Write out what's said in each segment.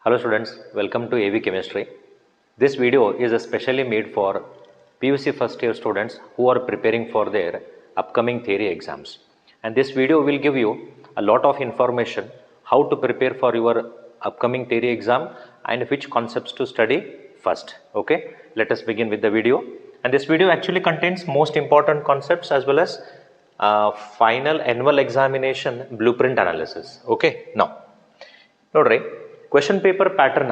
Hello students, welcome to AV Chemistry. This video is especially made for PUC first year students who are preparing for their upcoming theory exams. And this video will give you a lot of information how to prepare for your upcoming theory exam and which concepts to study first. Okay, let us begin with the video. And this video actually contains most important concepts as well as final annual examination blueprint analysis. Okay, now ನೋಡ್ರಿ question paper pattern.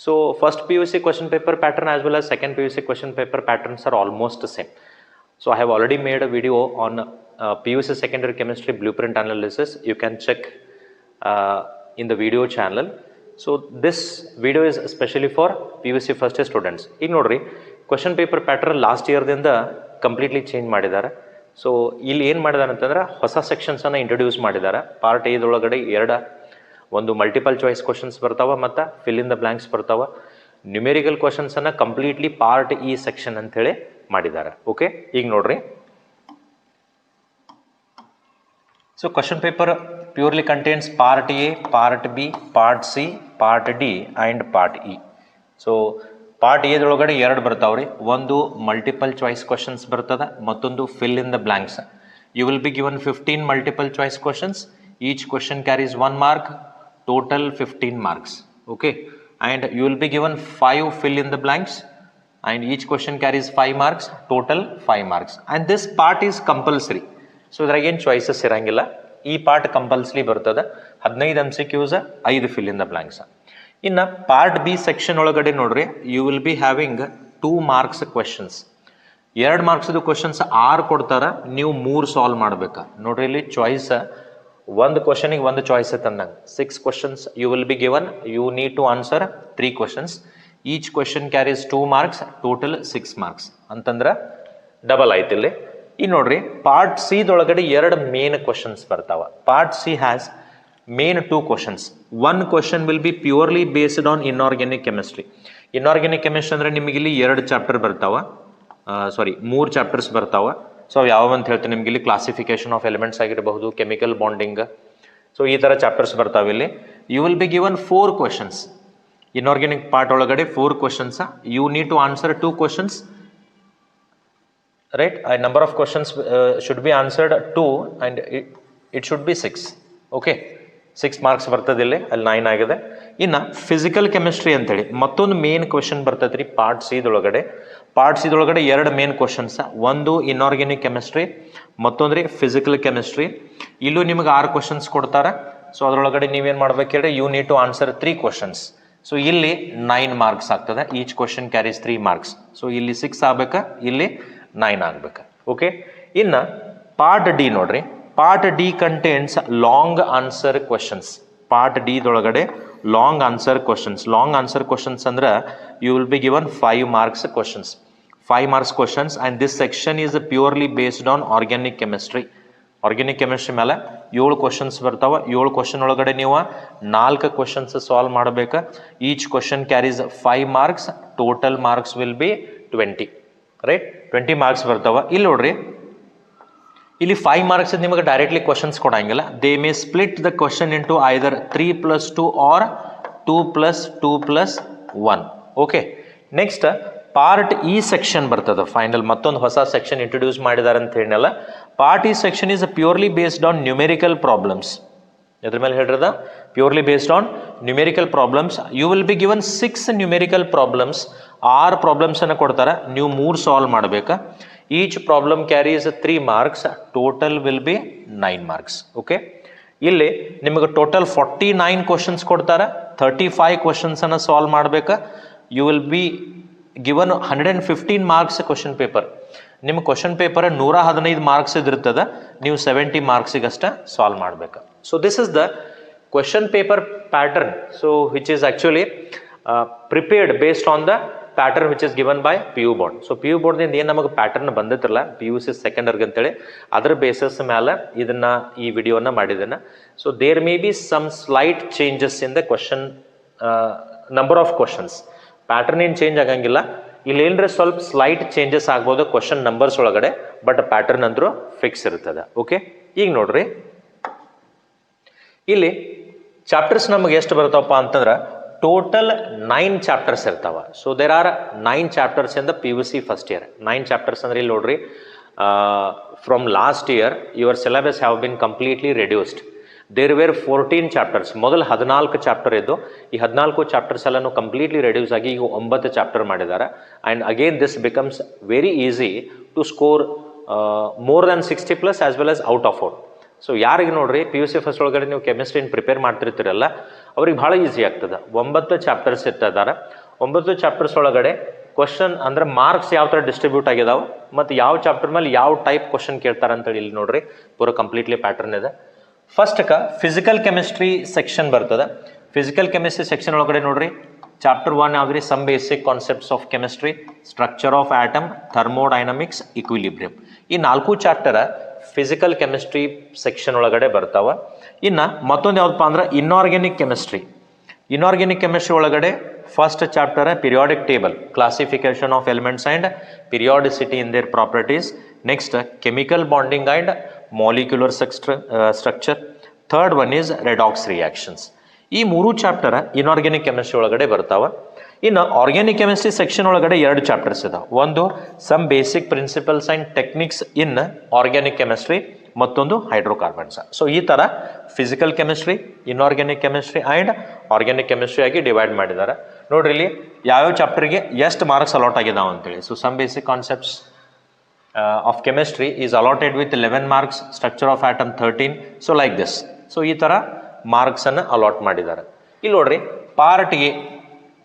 So first PUC question paper pattern as well as second PUC question paper patterns are almost same. So I have already made a video on PUC secondary chemistry blueprint analysis. You can check in the video channel. So this video is especially for PUC first year students. ಈಗ ನೋಡ್ರಿ question paper pattern last ಇಯರ್ದಿಂದ completely change ಮಾಡಿದ್ದಾರೆ. So ಇಲ್ಲಿ ಏನು ಮಾಡಿದಾರೆ ಅಂತಂದ್ರೆ ಹೊಸ ಸೆಕ್ಷನ್ಸನ್ನು introduce ಮಾಡಿದ್ದಾರೆ. ಪಾರ್ಟ್ ಇದರೊಳಗಡೆ ಒಂದು ಮಲ್ಟಿಪಲ್ ಚಾಯ್ಸ್ ಕ್ವಶನ್ಸ್ ಬರ್ತಾವ ಮತ್ತು ಫಿಲ್ ಇನ್ ದ ಬ್ಲ್ಯಾಂಕ್ಸ್ ಬರ್ತಾವ. ನ್ಯೂಮೆರಿಕಲ್ ಕ್ವಶನ್ಸನ್ನು ಕಂಪ್ಲೀಟ್ಲಿ ಪಾರ್ಟ್ ಇ ಸೆಕ್ಷನ್ ಅಂತೇಳಿ ಮಾಡಿದ್ದಾರೆ. ಓಕೆ, ಈಗ ನೋಡ್ರಿ, so question paper purely contains part A, part B, part C, part D and part E. So part ಎದೊಳಗಡೆ ಎರಡು ಬರ್ತಾವ್ರಿ. ಒಂದು ಮಲ್ಟಿಪಲ್ ಚಾಯ್ಸ್ ಕ್ವಶನ್ಸ್ ಬರ್ತದೆ, ಮತ್ತೊಂದು fill in the blanks. You will be given 15 multiple choice questions. Each question carries 1 mark. Total 15 marks. Okay, and you will be given 5 fill in the blanks and each question carries 5 marks. Total 5 marks, and this part is compulsory. So there again choices irangilla. E part compulsory bartada. 15 MCQs, 5 fill in the blanks. In part B section olagade nodre, you will be having 2 marks questions. 2 marks questions 6 ಕೊಡ್ತಾರ, ನೀವು 3 solve ಮಾಡಬೇಕಾ. ನೋಡ್ರಿ, ಇಲ್ಲಿ choice ಒಂದು ಕ್ವಶನಿಗೆ ಒಂದು choice ತಂದಂಗೆ 6 questions you will be given. You need to answer 3 questions. Each question carries 2 marks. Total 6 marks ಅಂತಂದ್ರೆ double ಆಯ್ತು ಇಲ್ಲಿ. ಈ ನೋಡ್ರಿ, ಪಾರ್ಟ್ ಸಿ ದೊಳಗಡೆ 2 ಮೇನ್ ಕ್ವಶನ್ಸ್ ಬರ್ತಾವ. Part C has main 2 questions. 1 question will be purely based on inorganic chemistry. Inorganic chemistry ಅಂದ್ರೆ ನಿಮಗೆ ಇಲ್ಲಿ 2 ಚಾಪ್ಟರ್ ಬರ್ತಾವ, 3 ಚಾಪ್ಟರ್ಸ್ ಬರ್ತಾವ. ಸೊ ಯಾವ ಅಂತ ಹೇಳ್ತೀನಿ, ನಿಮ್ಗೆ ಇಲ್ಲಿ ಕ್ಲಾಸಿಫಿಕೇಶನ್ ಆಫ್ ಎಲಿಮೆಂಟ್ಸ್ ಆಗಿರಬಹುದು, ಕೆಮಿಕಲ್ ಬಾಂಡಿಂಗ್, ಸೊ ಈ ಥರ ಚಾಪ್ಟರ್ಸ್ ಬರ್ತಾವೆ ಇಲ್ಲಿ. You will be given 4 questions. Inorganic part ಒಳಗಡೆ 4 questions. You need to answer 2 questions, right. Number of questions should be answered 2 and it should be 6. Okay, 6 marks ಬರ್ತದೆ ಇಲ್ಲಿ, ಅಲ್ಲಿ 9 ಆಗಿದೆ. ಇನ್ನು ಫಿಸಿಕಲ್ ಕೆಮಿಸ್ಟ್ರಿ ಅಂತೇಳಿ ಮತ್ತೊಂದು ಮೇನ್ ಕ್ವಶನ್ ಬರ್ತದೆ ರೀ ಪಾರ್ಟ್ ಸಿ ದೊಳಗಡೆ. ಪಾರ್ಟ್ ಸಿ ದೊಳಗಡೆ 2 ಮೇನ್ ಕ್ವಶನ್ಸ್, ಒಂದು ಇನ್ಆರ್ಗ್ಯಾನಿಕ್ ಕೆಮಿಸ್ಟ್ರಿ, ಮತ್ತೊಂದು ರೀ ಫಿಸಿಕಲ್ ಕೆಮಿಸ್ಟ್ರಿ. ಇಲ್ಲೂ ನಿಮಗೆ 6 questions ಕೊಡ್ತಾರೆ. ಸೊ ಅದರೊಳಗಡೆ ನೀವೇನು ಮಾಡ್ಬೇಕು ಹೇಳಿ, you need to answer 3 questions. So ಇಲ್ಲಿ 9 marks ಆಗ್ತದೆ. Each question carries 3 marks. So ಇಲ್ಲಿ 6 ಆಗ್ಬೇಕಾ, ಇಲ್ಲಿ 9 ಆಗ್ಬೇಕಾ. ಓಕೆ, ಇನ್ನು ಪಾರ್ಟ್ ಡಿ ನೋಡ್ರಿ. Part D contains long answer questions. Part D ದೊಳಗಡೆ long answer questions. Long answer questions ಅಂದ್ರೆ you will be given 5 marks questions. 5 marks questions, and this section is purely based on organic chemistry. Organic chemistry ಮೇಲೆ 7 questions ಬರ್ತಾವ. 7 question ಒಳಗಡೆ ನೀವು 4 questions solve ಮಾಡಬೇಕು. Each question carries 5 marks. Total marks will be 20, right. 20 marks ಬರ್ತಾವ. ಇಲ್ಲಿ ನೋಡ್ರಿ, ಇಲ್ಲಿ 5 marks ನಿಮಗೆ ಡೈರೆಕ್ಟ್ಲಿ ಕ್ವಶನ್ಸ್ ಕೊಡಂಗಿಲ್ಲ. They may split the question into either 3+2 or 2+2+1. Okay, next part E section ಬರ್ತದೆ. ಫೈನಲ್ ಮತ್ತೊಂದು ಹೊಸ ಸೆಕ್ಷನ್ ಇಂಟ್ರೊಡ್ಯೂಸ್ ಮಾಡಿದ್ದಾರೆ ಅಂತ ಹೇಳಿನಲ್ಲ. Part E section is purely based on numerical problems. ಇದ್ರ ಮೇಲೆ ಹೇಳಿರದ purely based on numerical problems. You will be given 6 numerical problems. 6 ಪ್ರಾಬ್ಲಮ್ಸನ್ನು ಕೊಡ್ತಾರೆ, ನೀವು 3 ಸಾಲ್ವ್ ಮಾಡಬೇಕಾ. Each problem carries 3 marks. Total will be 9 marks. Okay, ಇಲ್ಲಿ ನಿಮಗೆ ಟೋಟಲ್ 49 questions ಕೊಡ್ತಾರೆ. 35 questions ಸಾಲ್ವ್ ಮಾಡಬೇಕಾ. You will be given 115 marks question paper. ನಿಮ್ಮ question paper 115 marks ಇದಿರ್ತದೆ, ನೀವು 70 marksಗೆ ಅಷ್ಟೇ ಸಾಲ್ವ್ ಮಾಡಬೇಕು. So this is the question paper pattern. So which is actually prepared based on the pattern which is given by PU board. So PU ಬೋರ್ಡ್ದಿಂದ ಏನು ನಮಗೆ pattern ಬಂದಿತ್ತಲ್ಲ PUC ಸೆಕೆಂಡರ್ಗೆ ಅಂತೇಳಿ, ಅದರ ಬೇಸಸ್ ಮೇಲೆ ಇದನ್ನು ಈ ವಿಡಿಯೋನ ಮಾಡಿದ್ದೇನೆ. So there may be some slight changes in the question number of questions. Pattern ಏನು ಚೇಂಜ್ ಆಗಂಗಿಲ್ಲ. ಇಲ್ಲಿ ಏನಂದ್ರೆ ಸ್ವಲ್ಪ ಸ್ಲೈಟ್ ಚೇಂಜಸ್ ಆಗ್ಬೋದು ಕ್ವಶನ್ ನಂಬರ್ಸ್ ಒಳಗಡೆ, ಬಟ್ ಪ್ಯಾಟರ್ನ್ ಅಂದ್ರೂ ಫಿಕ್ಸ್ ಇರ್ತದೆ. ಓಕೆ, ಈಗ ನೋಡ್ರಿ, ಇಲ್ಲಿ ಚಾಪ್ಟರ್ಸ್ ನಮಗೆ ಎಷ್ಟು ಬರ್ತಾವಪ್ಪ ಅಂತಂದ್ರೆ ಟೋಟಲ್ 9 ಚಾಪ್ಟರ್ಸ್ ಇರ್ತಾವ. So there are 9 chapters in the PUC first year. 9 chapters ಅಂದ್ರೆ ಇಲ್ಲಿ ನೋಡ್ರಿ, from last year your syllabus have bin completely reduced. There were 14 chapters. ಮೊದಲು 14 ಚಾಪ್ಟರ್ ಇದ್ದು, ಈ 14 ಚಾಪ್ಟರ್ಸ್ ಎಲ್ಲನೂ ಕಂಪ್ಲೀಟ್ಲಿ ರೆಡ್ಯೂಸ್ ಆಗಿ ಈಗ 9 ಚಾಪ್ಟರ್ ಮಾಡಿದ್ದಾರೆ. And again this becomes very easy to score more than 60+ as well as out of 4. So ಯಾರಿಗೆ ನೋಡ್ರಿ PUC first ಒಳಗಡೆ ನೀವು ಕೆಮಿಸ್ಟ್ರಿನ ಪ್ರಿಪೇರ್ ಮಾಡ್ತಿರ್ತೀರಲ್ಲ, ಅವ್ರಿಗೆ ಭಾಳ ಈಸಿ ಆಗ್ತದೆ. 9 ಚಾಪ್ಟರ್ಸ್ ಇರ್ತಿದ್ದಾರೆ. 9 ಚಾಪ್ಟರ್ಸ್ ಒಳಗಡೆ ಕ್ವಶನ್ ಅಂದ್ರೆ ಮಾರ್ಕ್ಸ್ ಯಾವ ಥರ ಡಿಸ್ಟ್ರಿಬ್ಯೂಟ್ ಆಗಿದಾವೆ ಮತ್ತು ಯಾವ ಚಾಪ್ಟರ್ ಮೇಲೆ ಯಾವ ಟೈಪ್ ಕ್ವಶನ್ ಕೇಳ್ತಾರೆ ಅಂತೇಳಿ ಇಲ್ಲಿ ನೋಡ್ರಿ ಪೂರ ಕಂಪ್ಲೀಟ್ಲಿ ಪ್ಯಾಟರ್ನ್ ಇದೆ. ಫಸ್ಟ್ಗೆ ಫಿಸಿಕಲ್ ಕೆಮಿಸ್ಟ್ರಿ ಸೆಕ್ಷನ್ ಬರ್ತದೆ. ಫಿಸಿಕಲ್ ಕೆಮಿಸ್ಟ್ರಿ ಸೆಕ್ಷನ್ ಒಳಗಡೆ ನೋಡ್ರಿ ಚಾಪ್ಟರ್ 1 ಯಾವ್ದ್ರಿ, some basic concepts of chemistry, structure of atom, thermodynamics, equilibrium. ಈ 4 ಚಾಪ್ಟರ್ ಫಿಸಿಕಲ್ ಕೆಮಿಸ್ಟ್ರಿ ಸೆಕ್ಷನ್ ಒಳಗಡೆ ಬರ್ತಾವ. ಇನ್ನು ಮತ್ತೊಂದು ಯಾವುದಪ್ಪ ಅಂದ್ರೆ ಇನ್ಆರ್ಗ್ಯಾನಿಕ್ ಕೆಮಿಸ್ಟ್ರಿ. ಇನ್ಆರ್ಗ್ಯಾನಿಕ್ ಕೆಮಿಸ್ಟ್ರಿ ಒಳಗಡೆ first chapter periodic table, classification of elements and periodicity in their properties. Next chemical bonding and molecular structure. Third one is redox reactions. ಈ 3 chapter inorganic chemistry ಒಳಗಡೆ ಬರ್ತಾವ. ಇನ್ನು ಆರ್ಗ್ಯಾನಿಕ್ ಕೆಮಿಸ್ಟ್ರಿ ಸೆಕ್ಷನ್ ಒಳಗಡೆ 2 chapters ಇದಾವೆ. ಒಂದು some basic principles and techniques in organic chemistry, ಮತ್ತೊಂದು hydrocarbons. So ಈ ಥರ physical chemistry, inorganic chemistry and organic chemistry ಆಗಿ ಡಿವೈಡ್ ಮಾಡಿದ್ದಾರೆ. ನೋಡ್ರಿ ಇಲ್ಲಿ ಯಾವ್ಯಾವ ಚಾಪ್ಟರ್ಗೆ ಎಷ್ಟು ಮಾರ್ಕ್ಸ್ ಅಲಾಟ್ ಆಗಿದಾವೆ ಅಂತೇಳಿ. So some basic concepts of chemistry is allotted with 11 marks, structure of atom 13. So like this. So ಈ ಥರ ಮಾರ್ಕ್ಸನ್ನು ಅಲಾಟ್ ಮಾಡಿದ್ದಾರೆ. ಇಲ್ಲಿ ನೋಡ್ರಿ part A.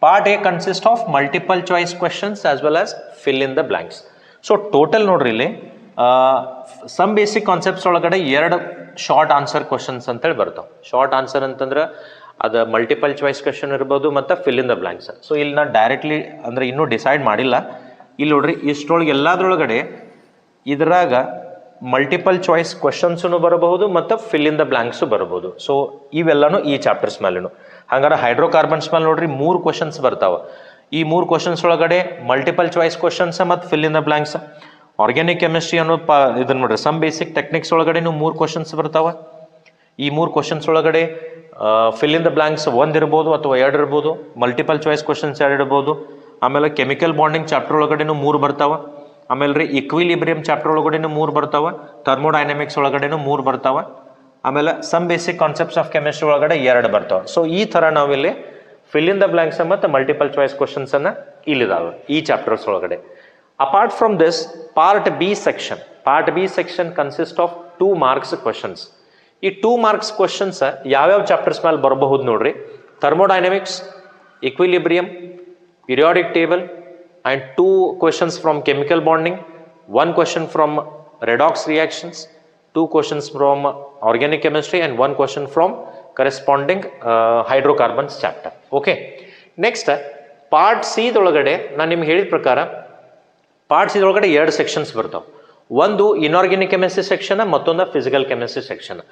Part A consist of multiple choice questions as well as fill in the blanks. So total ನೋಡ್ರಿ ಇಲ್ಲಿ some basic concepts ಒಳಗಡೆ 2 short answer questions ಅಂತೇಳಿ ಬರ್ತಾವೆ. ಶಾರ್ಟ್ ಆನ್ಸರ್ ಅಂತಂದ್ರೆ ಅದು ಮಲ್ಟಿಪಲ್ ಚಾಯ್ಸ್ ಕ್ವೆಶನ್ ಇರ್ಬೋದು ಮತ್ತು fill in the blanks. So ಇಲ್ಲಿ ನಾನು ಡೈರೆಕ್ಟ್ಲಿ ಅಂದರೆ ಇನ್ನೂ ಡಿಸೈಡ್ ಮಾಡಿಲ್ಲ. ಇಲ್ಲಿ ನೋಡ್ರಿ ಇಷ್ಟರೊಳಗೆ ಎಲ್ಲದ್ರೊಳಗಡೆ ಇದ್ರಾಗ ಮಲ್ಟಿಪಲ್ ಚಾಯ್ಸ್ ಕ್ವಶನ್ಸೂ ಬರಬಹುದು ಮತ್ತು ಫಿಲ್ ಇನ್ ದ ಬ್ಲ್ಯಾಂಕ್ಸು ಬರಬಹುದು. ಸೊ ಇವೆಲ್ಲನೂ ಈ ಚಾಪ್ಟರ್ಸ್ ಮೇಲೆನು. ಹಂಗಾರೆ ಹೈಡ್ರೋಕಾರ್ಬನ್ಸ್ ಮೇಲೆ ನೋಡ್ರಿ 3 ಕ್ವಶನ್ಸ್ ಬರ್ತಾವೆ. ಈ 3 ಕ್ವಶನ್ಸ್ ಒಳಗಡೆ ಮಲ್ಟಿಪಲ್ ಚಾಯ್ಸ್ ಕ್ವಶನ್ಸ್ ಮತ್ತು fill in the blanks. Organic chemistry ಅನ್ನೋ ಇದನ್ನ ನೋಡ್ರಿ ಸಮ್ ಬೇಸಿಕ್ ಟೆಕ್ನಿಕ್ಸ್ ಒಳಗಡೆನೂ 3 ಕ್ವಶನ್ಸ್ ಬರ್ತಾವೆ. ಈ 3 ಕ್ವಶನ್ಸ್ ಒಳಗಡೆ ಫಿಲ್ ಇನ್ ದ ಬ್ಲ್ಯಾಂಕ್ಸ್ 1 ಇರ್ಬೋದು ಅಥವಾ 2 ಇರ್ಬೋದು, ಮಲ್ಟಿಪಲ್ ಚಾಯ್ಸ್ ಕ್ವಶನ್ಸ್ 2 ಇರ್ಬೋದು. ಆಮೇಲೆ ಕೆಮಿಕಲ್ ಬಾಂಡಿಂಗ್ ಚಾಪ್ಟರ್ ಒಳಗಡೆನೂ 3 ಬರ್ತಾವೆ. ಆಮೇಲೆ ರೀ ಇಕ್ವಿಲಿಬ್ರಿಯಂ ಚಾಪ್ಟರ್ ಒಳಗಡೆನೂ 3 ಬರ್ತಾವೆ. ಥರ್ಮೋಡೈನಮಿಕ್ಸ್ ಒಳಗಡೆನೂ 3 ಬರ್ತಾವೆ. ಆಮೇಲೆ some basic concepts of chemistry ಒಳಗಡೆ 2 ಬರ್ತಾವೆ. ಸೊ ಈ ಥರ ನಾವಿಲ್ಲಿ ಫಿಲ್ ಇನ್ ದ ಬ್ಲ್ಯಾಂಕ್ಸ್ ಮತ್ತು ಮಲ್ಟಿಪಲ್ ಚಾಯ್ಸ್ ಕ್ವಶನ್ಸನ್ನು ಇಲ್ಲಿದ್ದಾವೆ ಈ ಚಾಪ್ಟರ್ಸ್ ಒಳಗಡೆ. Apart from this part B section. Part B section consist of 2 marks questions. ಈ 2 ಮಾರ್ಕ್ಸ್ ಕ್ವಶನ್ಸ್ ಯಾವ್ಯಾವ ಚಾಪ್ಟರ್ಸ್ ಮೇಲೆ ಬರಬಹುದು ನೋಡ್ರಿ. Thermodynamics, equilibrium, periodic table and 2 questions from chemical bonding, 1 question from redox reactions, 2 questions from organic chemistry and 1 question from corresponding hydrocarbons chapter. Okay. Next part C ದೊಳಗಡೆ ನಾನು ನಿಮ್ಗೆ ಹೇಳಿದ ಪ್ರಕಾರ part C ದೊಳಗಡೆ 2 sections ಬರ್ತಾವೆ. ಒಂದು ಇನ್ಆರ್ಗ್ಯಾನಿಕ್ ಕೆಮಿಸ್ಟ್ರಿ ಸೆಕ್ಷನ್, ಮತ್ತೊಂದು physical chemistry section.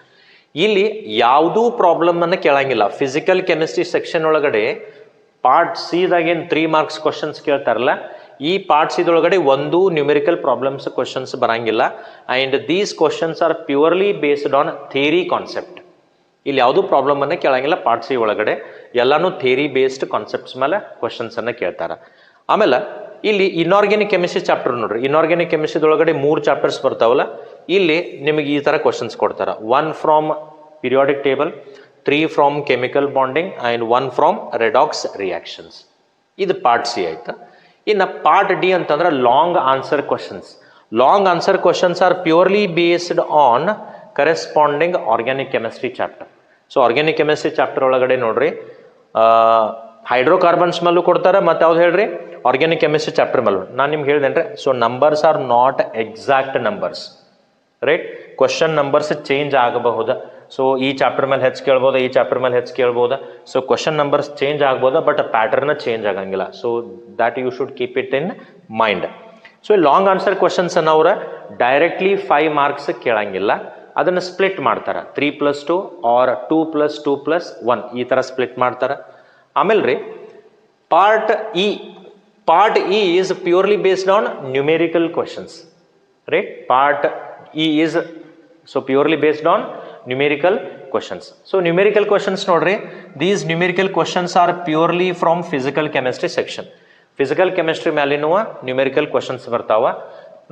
ಇಲ್ಲಿ ಯಾವುದೂ ಪ್ರಾಬ್ಲಮನ್ನು ಕೇಳಂಗಿಲ್ಲ. ಫಿಸಿಕಲ್ ಕೆಮಿಸ್ಟ್ರಿ ಸೆಕ್ಷನ್ ಒಳಗಡೆ ಪಾರ್ಟ್ ಸಿದಾಗೇನು 3 ಮಾರ್ಕ್ಸ್ ಕ್ವಶನ್ಸ್ ಕೇಳ್ತಾರಲ್ಲ, ಈ ಪಾರ್ಟ್ ಸಿದೊಳಗಡೆ ಒಂದು ನ್ಯೂಮೆರಿಕಲ್ ಪ್ರಾಬ್ಲಮ್ಸ್ ಕ್ವಶನ್ಸ್ ಬರಂಗಿಲ್ಲ. And these questions are purely based on theory concept. ಇಲ್ಲಿ ಯಾವುದೂ ಪ್ರಾಬ್ಲಮನ್ನು ಕೇಳಂಗಿಲ್ಲ ಪಾರ್ಟ್ ಸಿ ಒಳಗಡೆ. ಎಲ್ಲನೂ ಥಿಯರಿ ಬೇಸ್ಡ್ ಕಾನ್ಸೆಪ್ಟ್ಸ್ ಮೇಲೆ ಕ್ವಶನ್ಸನ್ನು ಕೇಳ್ತಾರೆ. ಆಮೇಲೆ ಇಲ್ಲಿ ಇನ್ಆರ್ಗ್ಯಾನಿಕ್ ಕೆಮಿಸ್ಟ್ರಿ ಚಾಪ್ಟರ್ ನೋಡ್ರಿ. ಇನ್ಆರ್ಗ್ಯಾನಿಕ್ ಕೆಮಿಸ್ಟ್ರಿದೊಳಗಡೆ 3 ಚಾಪ್ಟರ್ಸ್ ಬರ್ತಾವಲ್ಲ, ಇಲ್ಲಿ ನಿಮಗೆ ಈ ಥರ ಕ್ವಶನ್ಸ್ ಕೊಡ್ತಾರೆ. 1 from periodic table, 3 from chemical bonding and 1 from redox reactions. ಇದು ಪಾರ್ಟ್ ಸಿ ಆಯ್ತು. ಇನ್ನು ಪಾರ್ಟ್ ಡಿ ಅಂತಂದ್ರೆ long answer questions. Long answer questions are purely based on corresponding organic chemistry chapter. So organic chemistry chapter ಒಳಗಡೆ ನೋಡ್ರಿ hydrocarbons ಮೇಲೂ ಕೊಡ್ತಾರೆ, ಮತ್ತು ಯಾವ್ದು ಹೇಳ್ರಿ ಆರ್ಗ್ಯಾನಿಕ್ ಕೆಮಿಸ್ಟ್ರಿ ಚಾಪ್ಟರ್ ಮೇಲೂ. ನಾನು ನಿಮ್ಗೆ ಹೇಳಿದೇನ್ರಿ, so numbers are not exact numbers, right. Question numbers change ಆಗಬಹುದು. ಸೊ ಈ ಚಾಪ್ಟರ್ ಮೇಲೆ ಹೆಚ್ಚು ಕೇಳ್ಬೋದು, ಈ ಚಾಪ್ಟರ್ ಮೇಲೆ ಹೆಚ್ಚು ಕೇಳ್ಬೋದು. ಸೊ ಕ್ವಶನ್ ನಂಬರ್ಸ್ ಚೇಂಜ್ ಆಗ್ಬೋದು, ಬಟ್ ಪ್ಯಾಟರ್ನ್ ಚೇಂಜ್ ಆಗಂಗಿಲ್ಲ. So that you should keep it in mind. So long answer questions ಅವ್ರ ಡೈರೆಕ್ಟ್ಲಿ 5 ಮಾರ್ಕ್ಸ್ ಕೇಳಂಗಿಲ್ಲ. ಅದನ್ನು ಸ್ಪ್ಲಿಟ್ ಮಾಡ್ತಾರೆ 3+2 ಆರ್ 2+2+1 ಈ ಥರ ಸ್ಪ್ಲಿಟ್ ಮಾಡ್ತಾರೆ. ಆಮೇಲೆ ರೀ part E is purely based on numerical questions, right. Part E is so purely based on numerical questions. So numerical questions ನೋಡ್ರಿ, these numerical questions are purely from physical chemistry section. Physical chemistry ಮೇಲಿನವ numerical questions ಬರ್ತಾವ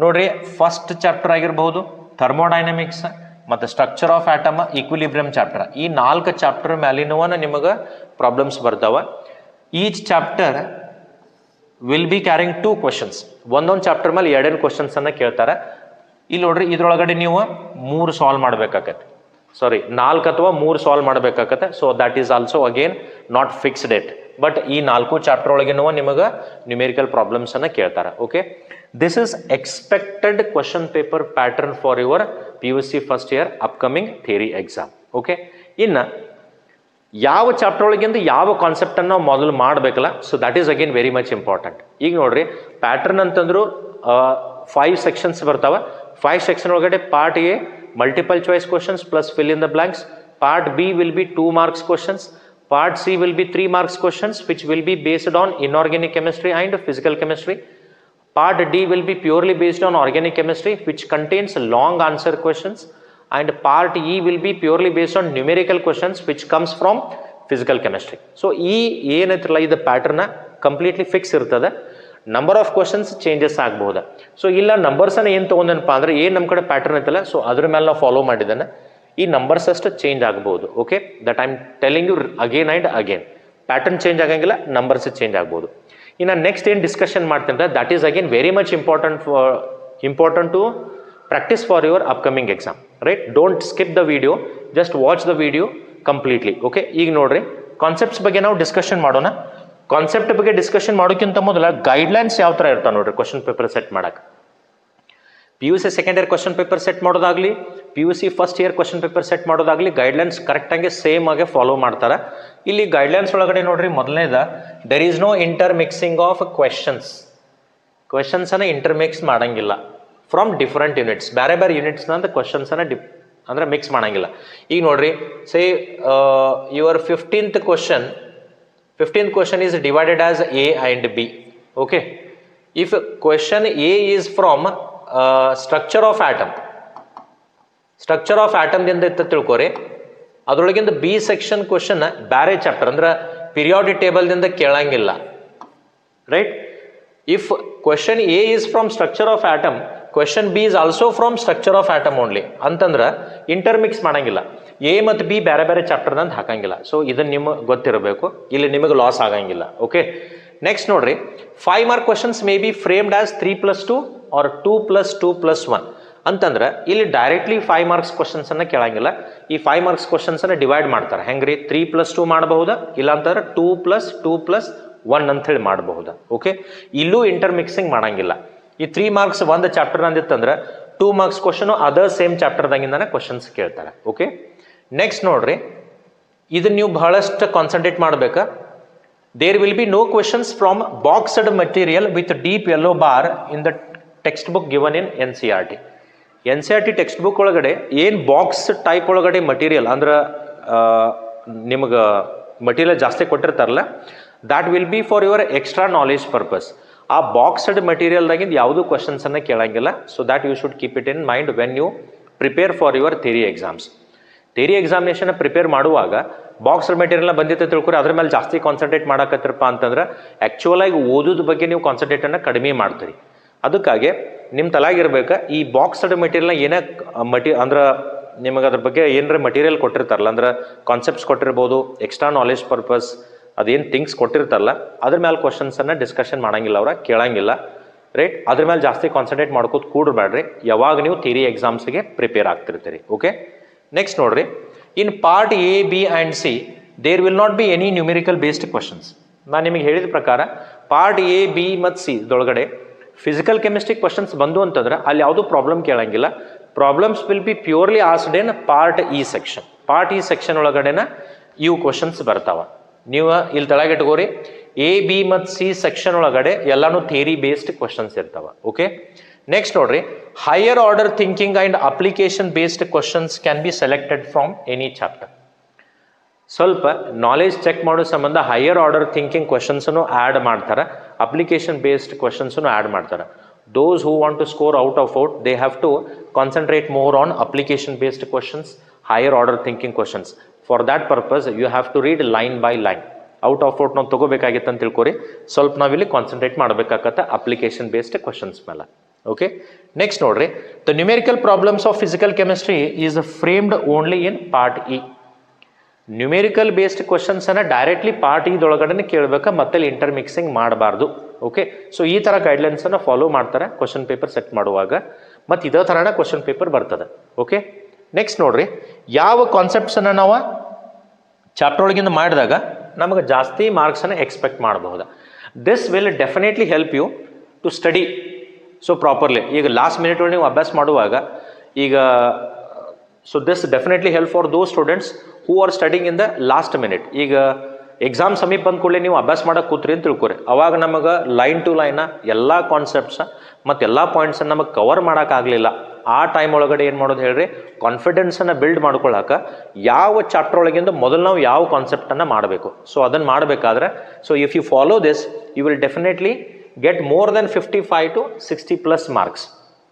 ನೋಡ್ರಿ. First chapter ಆಗಿರ್ಬಹುದು thermodynamics ಮತ್ತು structure of atom, equilibrium chapter, ಈ 4 chapter ಮೇಲಿನವನ ನಿಮಗೆ problems ಬರ್ತಾವ. Each chapter will be carrying 2 questions. ಒಂದೊಂದು ಚಾಪ್ಟರ್ ಮೇಲೆ 2 ಕ್ವಶನ್ಸ್ ಅನ್ನ ಕೇಳ್ತಾರೆ. ಇಲ್ಲಿ ನೋಡ್ರಿ, ಇದ್ರೊಳಗಡೆ ನೀವು 3 ಸಾಲ್ವ್ ಮಾಡ್ಬೇಕಾಗತ್ತೆ, 4 ಅಥವಾ 3 ಸಾಲ್ವ್ ಮಾಡ್ಬೇಕಾಗತ್ತೆ. So that is also again not fixed it, but ಈ 4 ಚಾಪ್ಟರ್ ಒಳಗಿನವ ನಿಮಗೆ ನ್ಯೂಮೆರಿಕಲ್ ಪ್ರಾಬ್ಲಮ್ಸ್ ಅನ್ನ ಕೇಳ್ತಾರೆ. Okay, this is expected question paper pattern for your PUC first year upcoming theory exam. Okay, ಇನ್ನು ಯಾವ ಚಾಪ್ಟರ್ ಒಳಗಿಂದ ಯಾವ ಕಾನ್ಸೆಪ್ಟ್ ಅನ್ನು ನಾವು ಮೊದಲು ಮಾಡಬೇಕಲ್ಲ, so that is again very much important. ಈಗ ನೋಡ್ರಿ, ಪ್ಯಾಟರ್ನ್ ಅಂತಂದ್ರು 5 ಸೆಕ್ಷನ್ಸ್ ಬರ್ತಾವ. 5 ಸೆಕ್ಷನ್ ಒಳಗಡೆ part A multiple choice questions plus fill in the blanks, part B will be 2 marks questions, part C will be 3 marks questions which will be based on inorganic chemistry and physical chemistry, part D will be purely based on organic chemistry which contains long answer questions, and part E will be purely based on numerical questions which comes from physical chemistry. So ಈ ಏನೈತ್ರಲ್ಲ ಇದು ಪ್ಯಾಟರ್ನ completely fix ಇರ್ತದೆ. Number of questions changes ಆಗ್ಬಹುದು. So ಇಲ್ಲ ನಂಬರ್ಸನ್ನ ಏನು ತೊಗೊಂಡೇನಪ್ಪ ಅಂದ್ರೆ ಏನು ನಮ್ಮ ಕಡೆ ಪ್ಯಾಟರ್ನ್ ಐತಲ್ಲ, ಸೊ ಅದ್ರ ಮೇಲೆ ನಾವು ಫಾಲೋ ಮಾಡಿದ್ದಾನೆ, ಈ ನಂಬರ್ಸ್ ಅಷ್ಟು ಚೇಂಜ್ ಆಗ್ಬೋದು. Okay, that I am telling you again and again, pattern change ಆಗಂಗಿಲ್ಲ, ನಂಬರ್ಸ್ ಚೇಂಜ್ ಆಗ್ಬೋದು. ಇನ್ನು ನೆಕ್ಸ್ಟ್ ಏನು ಡಿಸ್ಕಷನ್ ಮಾಡ್ತೀನಿ, that is again very much important to practise for your upcoming exam. Right, don't skip the video, just watch the video completely. Okay, ಈಗ ನೋಡ್ರಿ, concepts ಬಗ್ಗೆ ನಾವು discussion ಮಾಡೋಣ. ಕಾನ್ಸೆಪ್ಟ್ ಬಗ್ಗೆ ಡಿಸ್ಕಷನ್ ಮಾಡೋಕ್ಕಿಂತ ಮೊದಲ ಗೈಡ್ಲೈನ್ಸ್ ಯಾವ ಥರ ಇರ್ತಾವೆ ನೋಡ್ರಿ ಕ್ವಶನ್ ಪೇಪರ್ ಸೆಟ್ ಮಾಡಕ್ಕೆ. PUC second year question paper set ಮಾಡೋದಾಗ್ಲಿ, PUC first year question paper set ಮಾಡೋದಾಗ್ಲಿ, ಗೈಡ್ಲೈನ್ಸ್ ಕರೆಕ್ಟಾಗಿ ಸೇಮ್ ಆಗಿ ಫಾಲೋ ಮಾಡ್ತಾರೆ. ಇಲ್ಲಿ ಗೈಡ್ಲೈನ್ಸ್ ಒಳಗಡೆ ನೋಡ್ರಿ, ಮೊದಲನೇದ there is no intermixing of ಕ್ವೆಶನ್ಸನ್ನು ಇಂಟರ್ಮಿಕ್ಸ್ ಮಾಡಂಗಿಲ್ಲ ಫ್ರಮ್ ಡಿಫ್ರೆಂಟ್ ಯೂನಿಟ್ಸ್. ಬೇರೆ ಬೇರೆ ಯೂನಿಟ್ಸ್ನಂತ ಕ್ವಶನ್ಸನ್ನು ಅಂದ್ರೆ ಮಿಕ್ಸ್ ಮಾಡಂಗಿಲ್ಲ. ಈಗ ನೋಡ್ರಿ, ಸೇ your 15th question is divided as A and B. Okay, if question A is from structure of atom ದಿಂದ ಇತ್ತ ತಿಳ್ಕೊರಿ, ಅದರೊಳಗಿಂದ ಬಿ ಸೆಕ್ಷನ್ ಕ್ವಶನ್ ಬ್ಯಾರೆ ಚಾಪ್ಟರ್ ಅಂದ್ರೆ ಪಿರಿಯಾಡಿಕ್ ಟೇಬಲ್ ದಿಂದ ಕೇಳಂಗಿಲ್ಲ. Right, if question A is from structure of atom, question B is also from structure of atom only ಅಂತಂದ್ರೆ intermix ಮಾಡಂಗಿಲ್ಲ. ಎ ಮತ್ತು ಬಿ ಬೇರೆ ಬೇರೆ ಚಾಪ್ಟರ್ ಅಂತ ಹಾಕಂಗಿಲ್ಲ. ಸೊ ಇದನ್ನ ನಿಮಗೆ ಗೊತ್ತಿರಬೇಕು, ಇಲ್ಲಿ ನಿಮಗೆ ಲಾಸ್ ಆಗಂಗಿಲ್ಲ. ಓಕೆ, ನೆಕ್ಸ್ಟ್ ನೋಡ್ರಿ, 5 mark questions may be framed as 3+2 or 2+2+1 ಅಂತಂದ್ರೆ ಇಲ್ಲಿ ಡೈರೆಕ್ಟ್ಲಿ 5 marks questions ಅನ್ನ ಕೇಳಂಗಿಲ್ಲ. ಈ 5 marks questions ಅನ್ನ ಡಿವೈಡ್ ಮಾಡ್ತಾರೆ. ಹೆಂಗ್ರಿ, 3+2 ಮಾಡಬಹುದಾ, ಇಲ್ಲ ಅಂತಂದ್ರೆ 2+2+1 ಅಂತ ಹೇಳಿ ಮಾಡಬಹುದಾ. ಓಕೆ, ಇಲ್ಲೂ ಇಂಟರ್ಮಿಕ್ಸಿಂಗ್ ಮಾಡಂಗಿಲ್ಲ. ಈ 3 marks ಒಂದು ಚಾಪ್ಟರ್ ಅಂದಿತ್ತಂದ್ರೆ 2 marks ಕ್ವಶನ್ ಅದರ್ ಸೇಮ್ ಚಾಪ್ಟರ್ದಾಗಿಂದಾನೆ ಕ್ವಶನ್ಸ್ ಕೇಳ್ತಾರೆ. ಓಕೆ, ನೆಕ್ಸ್ಟ್ ನೋಡ್ರಿ, ಇದನ್ನ ನೀವು ಬಹಳಷ್ಟು ಕಾನ್ಸಂಟ್ರೇಟ್ ಮಾಡ್ಬೇಕಾ. There will be no questions from boxed material with deep yellow bar in the textbook given in NCERT. NCERT textbook ಒಳಗಡೆ ಏನು ಬಾಕ್ಸ್ ಟೈಪ್ ಒಳಗಡೆ ಮಟೀರಿಯಲ್ ಅಂದ್ರೆ ನಿಮಗೆ ಮಟೀರಿಯಲ್ ಜಾಸ್ತಿ ಕೊಟ್ಟಿರ್ತಾರಲ್ಲ, that will be for your extra knowledge purpose. ಆ boxed ಮಟೀರಿಯಲ್ದಾಗಿಂದ ಯಾವುದೂ ಕ್ವಶನ್ಸನ್ನು ಕೇಳಂಗಿಲ್ಲ. So that you should keep it in mind when you prepare for your theory exams. Theory examination prepare ಮಾಡುವಾಗ ಬಾಕ್ಸ್ ಮೆಟೀರಿಯಲ್ನ ಬಂದಿತ್ತು ತಿಳ್ಕೊರಿ, ಅದ್ರ ಮೇಲೆ ಜಾಸ್ತಿ ಕಾನ್ಸಂಟ್ರೇಟ್ ಮಾಡಕತ್ತಿರಪ್ಪ ಅಂತಂದ್ರೆ ಆ್ಯಕ್ಚುಯಲ್ ಆಗಿ ಓದೋದ ಬಗ್ಗೆ ನೀವು ಕಾನ್ಸಂಟ್ರೇಟನ್ನು ಕಡಿಮೆ ಮಾಡ್ತೀರಿ. ಅದಕ್ಕಾಗಿ ನಿಮ್ಮ ತಲೆಯಾಗಿರ್ಬೇಕು, ಈ ಬಾಕ್ಸ್ಡ್ ಮೆಟೀರಿಯಲ್ನ ಏನೇ ಅಂದ್ರೆ ನಿಮಗೆ ಅದ್ರ ಬಗ್ಗೆ ಏನಾರ ಮಟೀರಿಯಲ್ ಕೊಟ್ಟಿರ್ತಾರಲ್ಲ, ಅಂದ್ರೆ ಕಾನ್ಸೆಪ್ಟ್ಸ್ ಕೊಟ್ಟಿರ್ಬೋದು, ಎಕ್ಸ್ಟ್ರಾ ನಾಲೆಜ್ ಪರ್ಪಸ್ ಅದೇನು ಥಿಂಗ್ಸ್ ಕೊಟ್ಟಿರ್ತಾರಲ್ಲ, ಅದ್ರ ಮೇಲೆ ಕ್ವಶನ್ಸನ್ನು ಡಿಸ್ಕಷನ್ ಮಾಡಂಗಿಲ್ಲ, ಅವ್ರ ಕೇಳಂಗಿಲ್ಲ. ರೈಟ್, ಅದ್ರ ಮೇಲೆ ಜಾಸ್ತಿ ಕಾನ್ಸಂಟ್ರೇಟ್ ಮಾಡ್ಕೋತ ಕೂಡಬೇಡ್ರಿ ಯಾವಾಗ ನೀವು ಥಿಯರಿ ಎಕ್ಸಾಮ್ಸ್ಗೆ ಪ್ರಿಪೇರ್ ಆಗ್ತಿರ್ತೀರಿ. ಓಕೆ, ನೆಕ್ಸ್ಟ್ ನೋಡ್ರಿ, in part A, B and C there will not be any numerical based questions. ನಾನು ನಿಮಗೆ ಹೇಳಿದ ಪ್ರಕಾರ ಪಾರ್ಟ್ ಎ, ಬಿ ಮತ್ತು ಸಿ ಇದೊಳಗಡೆ ಫಿಸಿಕಲ್ ಕೆಮಿಸ್ಟ್ರಿ ಕ್ವಶನ್ಸ್ ಬಂದು ಅಂತಂದ್ರೆ ಅಲ್ಲಿ ಯಾವುದೂ ಪ್ರಾಬ್ಲಮ್ ಕೇಳಂಗಿಲ್ಲ. Problems will be purely asked in part E section. Part E section ಒಳಗಡೆನ ಇವು ಕ್ವಶನ್ಸ್ ಬರ್ತಾವ. ನೀವು ಇಲ್ಲಿ ತೆಳಗಿಟ್ಕೋರಿ, ಎ, ಬಿ ಮತ್ತು ಸಿ ಸೆಕ್ಷನ್ ಒಳಗಡೆ ಎಲ್ಲಾನು ಥಿಯರಿ ಬೇಸ್ಡ್ ಕ್ವಶನ್ಸ್ ಇರ್ತಾವ. ಓಕೆ, ನೆಕ್ಸ್ಟ್ ನೋಡ್ರಿ, higher order thinking and application based questions can be selected from any chapter. ಸ್ವಲ್ಪ ನಾಲೆಜ್ ಚೆಕ್ ಮಾಡೋ ಸಂಬಂಧ ಹೈಯರ್ ಆರ್ಡರ್ ಥಿಂಕಿಂಗ್ ಕ್ವಶನ್ಸನ್ನು ಆ್ಯಡ್ ಮಾಡ್ತಾರೆ, ಅಪ್ಲಿಕೇಶನ್ ಬೇಸ್ಡ್ ಕ್ವಶನ್ಸನ್ನು ಆ್ಯಡ್ ಮಾಡ್ತಾರೆ. Those who want to score out of out, they have to concentrate more on application based questions higher order thinking questions. For that purpose you have to read line by line. Out of out ನಾವು ತೊಗೋಬೇಕಾಗಿತ್ತು ಅಂತ ತಿಳ್ಕೊರಿ, ಸ್ವಲ್ಪ ನಾವಿಲ್ಲಿ concentrate ಮಾಡಬೇಕಾಗತ್ತೆ application based questions ಮೇಲೆ. Okay, next ನೋಡ್ರಿ, the numerical problems of physical chemistry is framed only in part E. Numerical based questions ಅನ್ನ directly part ಇದೊಳಗಡೆ ಕೇಳಬೇಕಾ, ಮತ್ತೆ inter mixing ಮಾಡಬಾರ್ದು. ಓಕೆ, ಸೊ ಈ ಥರ ಗೈಡ್ಲೈನ್ಸ್ ಅನ್ನು ಫಾಲೋ ಮಾಡ್ತಾರೆ ಕ್ವಶನ್ ಪೇಪರ್ ಸೆಟ್ ಮಾಡುವಾಗ, ಮತ್ತು ಇದೇ ಥರನ ಕ್ವಶನ್ ಪೇಪರ್ ಬರ್ತದೆ. ಓಕೆ, ನೆಕ್ಸ್ಟ್ ನೋಡ್ರಿ, ಯಾವ ಕಾನ್ಸೆಪ್ಟ್ಸನ್ನು ನಾವು ಚಾಪ್ಟರ್ ಒಳಗಿಂದ ಮಾಡಿದಾಗ ನಮಗೆ ಜಾಸ್ತಿ ಮಾರ್ಕ್ಸನ್ನು ಎಕ್ಸ್ಪೆಕ್ಟ್ ಮಾಡಬಹುದು. This will definitely help you to study so properly. ಈಗ ಲಾಸ್ಟ್ ಮಿನಿಟ್ ಒಳಗೆ ನೀವು ಅಭ್ಯಾಸ ಮಾಡುವಾಗ ಈಗ so this definitely help for those students who are studying in the last minute. ಈಗ ಎಕ್ಸಾಮ್ ಸಮೀಪ ಬಂದ ಕೂಡಲೇ ನೀವು ಅಭ್ಯಾಸ ಮಾಡೋಕೆ ಕೂತ್ರಿ ಅಂತ ತಿಳ್ಕೊರಿ, ಅವಾಗ ನಮಗೆ ಲೈನ್ ಟು ಲೈನ ಎಲ್ಲ ಕಾನ್ಸೆಪ್ಟ್ಸ್ ಮತ್ತು ಎಲ್ಲ ಪಾಯಿಂಟ್ಸನ್ನು ನಮಗೆ ಕವರ್ ಮಾಡೋಕ್ಕಾಗಲಿಲ್ಲ. ಆ ಟೈಮ್ ಒಳಗಡೆ ಏನು ಮಾಡೋದು ಹೇಳ್ರಿ, ಕಾನ್ಫಿಡೆನ್ಸನ್ನು ಬಿಲ್ಡ್ ಮಾಡ್ಕೊಳ್ಳೋಕೆ ಯಾವ ಚಾಪ್ಟರ್ ಒಳಗಿಂದ ಮೊದಲು ನಾವು ಯಾವ ಕಾನ್ಸೆಪ್ಟನ್ನು ಮಾಡಬೇಕು. ಸೊ ಅದನ್ನು ಮಾಡಬೇಕಾದ್ರೆ, so if you follow this you will definitely get more than 55 to 60+ marks.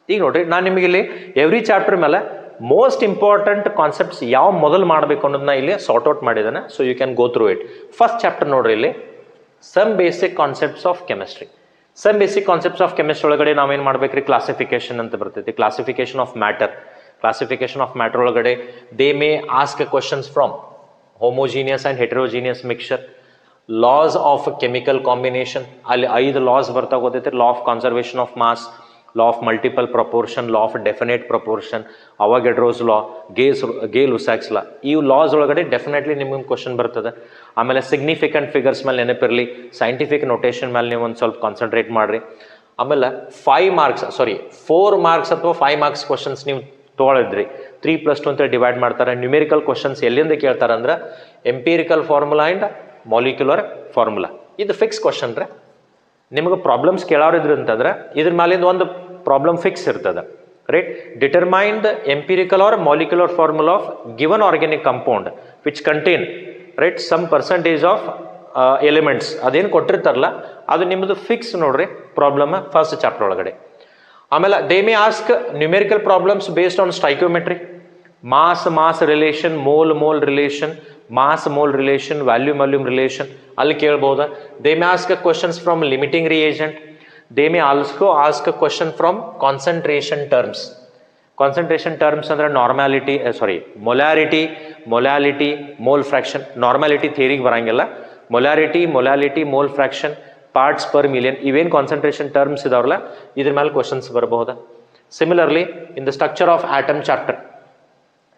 ಈಗ ನೋಡ್ರಿ, ನಾನು ನಿಮಗೆ ಇಲ್ಲಿ ಎವ್ರಿ ಚಾಪ್ಟರ್ ಮೇಲೆ ಮೋಸ್ಟ್ ಇಂಪಾರ್ಟೆಂಟ್ ಕಾನ್ಸೆಪ್ಟ್ಸ್ ಯಾವ ಮೊದಲು ಮಾಡಬೇಕು ಅನ್ನೋದನ್ನ ಇಲ್ಲಿ ಸಾರ್ಟ್ ಔಟ್ ಮಾಡಿದ್ದಾನೆ. So you can go through it. First chapter ನೋಡ್ರಿ, ಇಲ್ಲಿ some basic concepts of chemistry. Some basic concepts of chemistry ಒಳಗಡೆ ನಾವೇನು ಮಾಡ್ಬೇಕ್ರಿ, ಕ್ಲಾಸಿಫಿಕೇಶನ್ ಅಂತ ಬರ್ತೈತಿ. Classification of matter. Classification of matter ಒಳಗಡೆ they may ask questions from homogeneous and heterogeneous mixture. Laws of chemical combination, ಅಲ್ಲಿ 5 laws ಬರ್ತಾ ಗೊತ್ತೈತಿ. Law of conservation of mass, law of multiple proportion, law of definite proportion, Avogadro's law, Gay Lussac's law. ಈ laws ಒಳಗಡೆ definitely ನಿಮ್ಗೆ question ಬರ್ತದೆ. ಆಮೇಲೆ significant figures ಮೇಲೆ ನೆನಪಿರಲಿ, ಸೈಂಟಿಫಿಕ್ ನೊಟೇಷನ್ ಮೇಲೆ ನೀವು ಒಂದು ಸ್ವಲ್ಪ ಕಾನ್ಸಂಟ್ರೇಟ್ ಮಾಡಿರಿ. ಆಮೇಲೆ 4 ಮಾರ್ಕ್ಸ್ ಅಥವಾ 5 ಮಾರ್ಕ್ಸ್ ಕ್ವಶನ್ಸ್ ನೀವು ತೊಗೊಳಿದ್ರಿ, 3+2 ಅಂತ ಡಿವೈಡ್ ಮಾಡ್ತಾರೆ. ನ್ಯೂಮೆರಿಕಲ್ ಕ್ವಶನ್ಸ್ ಎಲ್ಲಿಂದ ಕೇಳ್ತಾರೆ ಅಂದ್ರೆ empirical formula and molecular formula. ಇದು ಫಿಕ್ಸ್ ಕ್ವಶನ್ ರೀ. ನಿಮಗೆ ಪ್ರಾಬ್ಲಮ್ಸ್ ಕೇಳೋರಿದ್ರು ಅಂತಂದ್ರೆ ಇದ್ರ ಮೇಲಿಂದ ಒಂದು ಪ್ರಾಬ್ಲಮ್ ಫಿಕ್ಸ್ ಇರ್ತದೆ, right. Determine the empirical or molecular formula of given organic compound which contain, right, some percentage of elements. ಅದೇನು ಕೊಟ್ಟಿರ್ತಾರಲ್ಲ ಅದು ನಿಮ್ಮದು ಫಿಕ್ಸ್ ನೋಡ್ರಿ ಪ್ರಾಬ್ಲಮ್ ಫಸ್ಟ್ ಚಾಪ್ಟರ್ ಒಳಗಡೆ. ಆಮೇಲೆ they may ask numerical problems based on stoichiometry, mass relation, mole relation, mass mole relation, volume relation ಅಲ್ಲಿ ಕೇಳ್ಬೋದ. They may ask questions from limiting reagent. They may also ask question from concentration terms. Concentration terms ಅಂದ್ರೆ molarity, mole fraction. Normality ಥಿಯರಿಗೆ ಬರಂಗಿಲ್ಲ. Molarity, mole fraction, parts per million, ಇವೇನು concentration terms ಇದಾವಲ್ಲ ಇದ್ರ ಮೇಲೆ questions ಬರಬಹುದಾ. Similarly in the structure of atom chapter,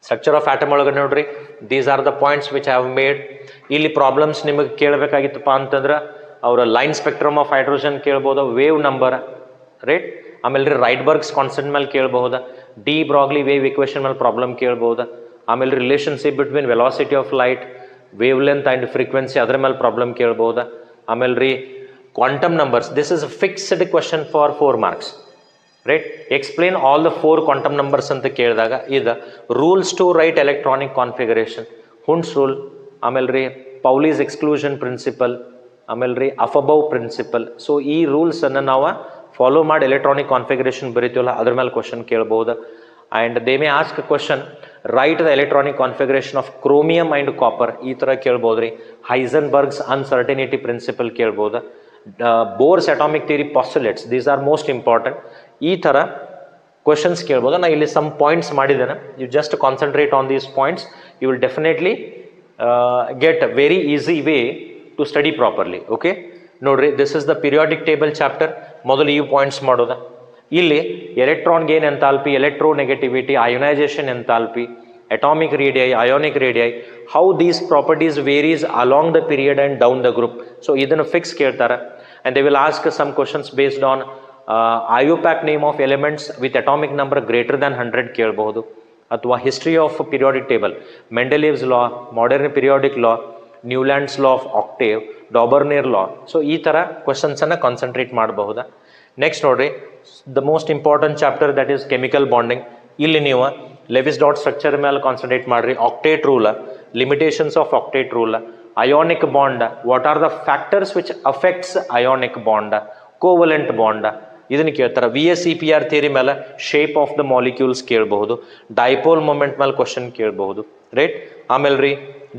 structure of atom ಒಳಗಡೆ ನೋಡ್ರಿ, these are the points which have made. ಇಲ್ಲಿ ಪ್ರಾಬ್ಲಮ್ಸ್ ನಿಮಗೆ ಕೇಳಬೇಕಾಗಿತ್ತಪ್ಪ ಅಂತಂದ್ರೆ ಅವರ ಲೈನ್ ಸ್ಪೆಕ್ಟ್ರಮ್ ಆಫ್ ಹೈಡ್ರೋಜನ್ ಕೇಳ್ಬೋದ, ವೇವ್ ನಂಬರ್, ರೈಟ್. ಆಮೇಲೆ ರೀ ರೈಟ್ಬರ್ಗ್ಸ್ ಕಾನ್ಸ್ಟೆಂಟ್ ಮೇಲೆ ಕೇಳ್ಬಹುದಾ, ಡಿ ಬ್ರಾಗ್ಲಿ ವೇವ್ ಇಕ್ವೇಷನ್ ಮೇಲೆ ಪ್ರಾಬ್ಲಮ್ ಕೇಳ್ಬೋದಾ. ಆಮೇಲೆ relationship between velocity of light, wavelength and frequency ಅದ್ರ ಮೇಲೆ ಪ್ರಾಬ್ಲಮ್ ಕೇಳ್ಬೋದಾ. ಆಮೇಲೆ ರೀ quantum numbers, this is fixed question for 4 marks, right. Explain all the 4 quantum numbers ಅಂತ ಕೇಳಿದಾಗ ಇದು rules to write electronic configuration, Hund's rule, ಆಮೇಲೆ ರೀ ಪೌಲೀಸ್ ಎಕ್ಸ್ಕ್ಲೂಷನ್ ಪ್ರಿನ್ಸಿಪಲ್, ಆಮೇಲೆ ರೀ ಅಫಬೌವ್ ಪ್ರಿನ್ಸಿಪಲ್. ಸೊ ಈ ರೂಲ್ಸನ್ನು ನಾವು ಫಾಲೋ ಮಾಡಿ ಎಲೆಕ್ಟ್ರಾನಿಕ್ ಕಾನ್ಫಿಗರೇಷನ್ ಬರೀತೀವಲ್ಲ ಅದ್ರ ಮೇಲೆ ಕ್ವಶನ್ ಕೇಳ್ಬೋದು. And they may ask question, write the electronic configuration of chromium and copper, ಈ ಥರ ಕೇಳ್ಬೋದು ರೀ. ಹೈಸನ್ಬರ್ಗ್ಸ್ ಅನ್ಸರ್ಟಿನಿಟಿ ಪ್ರಿನ್ಸಿಪಲ್ ಕೇಳ್ಬೋದು. Bohr's atomic theory postulates, these are most important. ಈ ಥರ ಕ್ವಶನ್ಸ್ ಕೇಳ್ಬೋದು. ನಾನು ಇಲ್ಲಿ ಸಮ್ ಪಾಯಿಂಟ್ಸ್ ಮಾಡಿದ್ದೇನೆ, you just concentrate on these points, you will definitely get very easy way to study properly. Okay ನೋಡ್ರಿ, this is the periodic table chapter. ಮೊದಲು ಈ points ಮಾಡೋದ. ಇಲ್ಲಿ electron gain enthalpy, electronegativity, ionisation enthalpy, atomic radii, ionic radii, how these properties varies along the period and down the group. So ಇದನ್ನು fix ಕೇಳ್ತಾರೆ. And they will ask some questions based on IUPAC name of elements with atomic number greater than 100 ಕೇಳಬಹುದು. ಅಥವಾ history of periodic table, Mendeleev's law, modern periodic law, Newlands' law of octave, Dobereiner law. So ಈ ಥರ ಕ್ವಶನ್ಸನ್ನು concentrate ಮಾಡಬಹುದಾ. Next ನೋಡ್ರಿ, the most important chapter that is chemical bonding. ಇಲ್ಲಿ ನೀವು Lewis dot structure ಮೇಲೆ ಕಾನ್ಸಂಟ್ರೇಟ್ ಮಾಡಿರಿ. Octet rule, limitations of octet rule, ionic bond, what are the factors which affects ionic bond, covalent bond, ಇದನ್ನು ಕೇಳ್ತಾರೆ. VSEPR theory ಮೇಲೆ shape of the molecules ಕೇಳಬಹುದು, dipole moment ಮೇಲೆ question ಕೇಳಬಹುದು, right. ಆಮೇಲೆ ರೀ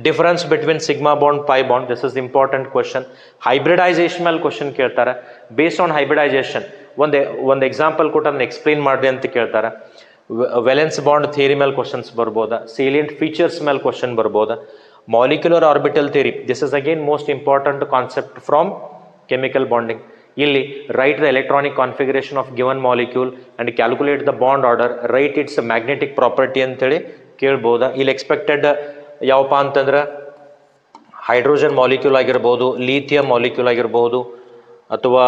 difference between sigma bond pi bond, this is important question. Hybridisation ಮೇಲೆ question ಕೇಳ್ತಾರೆ. ಬೇಸ್ಡ್ ಆನ್ ಹೈಬ್ರಿಡೈಸೇಷನ್ ಒಂದು ಎಕ್ಸಾಂಪಲ್ ಕೊಟ್ಟು ಅದನ್ನ ಎಕ್ಸ್ಪ್ಲೇನ್ ಮಾಡಿ ಅಂತ ಕೇಳ್ತಾರೆ. ವೆಲೆನ್ಸ್ ಬಾಂಡ್ ಥಿಯರಿ ಮೇಲೆ ಕ್ವಶನ್ಸ್ ಬರ್ಬೋದಾ, ಸೇಲಿಯಂಟ್ ಫೀಚರ್ಸ್ ಮೇಲೆ ಕ್ವಶನ್ ಬರ್ಬೋದಾ. Molecular orbital theory, this is again most important concept from chemical bonding. ಇಲ್ಲಿ write the electronic configuration of given molecule and calculate the bond order, right its magnetic property ಅಂತೇಳಿ ಕೇಳ್ಬೋದಾ. ಇಲ್ಲಿ expected ಯಾವಪ್ಪ ಅಂತಂದ್ರೆ hydrogen molecule ಆಗಿರ್ಬೋದು, lithium molecule ಆಗಿರ್ಬೋದು, ಅಥವಾ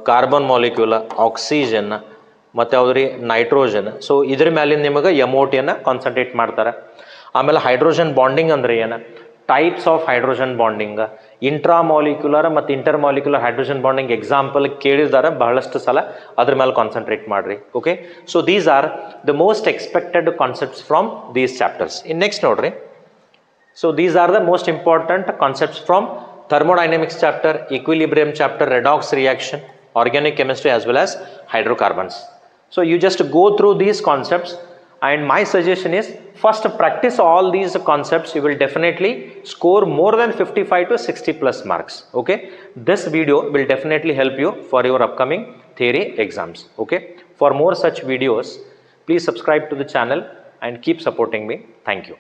carbon molecule, oxygen, ಮತ್ತು ಯಾವ್ದ್ರಿ ನೈಟ್ರೋಜನ್. ಸೊ ಇದ್ರ ಮೇಲಿನ ನಿಮಗೆ MOTಯನ್ನು ಕಾನ್ಸಂಟ್ರೇಟ್ ಮಾಡ್ತಾರೆ. ಆಮೇಲೆ ಹೈಡ್ರೋಜನ್ ಬಾಂಡಿಂಗ್ ಅಂದ್ರೆ ಏನು, types of hydrogen bonding, intramolecular ಮತ್ತು intermolecular hydrogen bonding example ಕೇಳಿದ್ದಾರೆ ಬಹಳಷ್ಟು ಸಲ, ಅದ್ರ ಮೇಲೆ ಕಾನ್ಸಂಟ್ರೇಟ್ ಮಾಡ್ರಿ. Okay, so these are the most expected concepts from these chapters. In next ನೋಡ್ರಿ, so these are the most important concepts from thermodynamics chapter, equilibrium chapter, redox reaction, organic chemistry as well as hydrocarbons. So you just go through these concepts, and my suggestion is first practice all these concepts. You will definitely score more than 55 to 60 plus marks. Okay, this video will definitely help you for your upcoming theory exams. Okay, for more such videos please subscribe to the channel and keep supporting me. Thank you.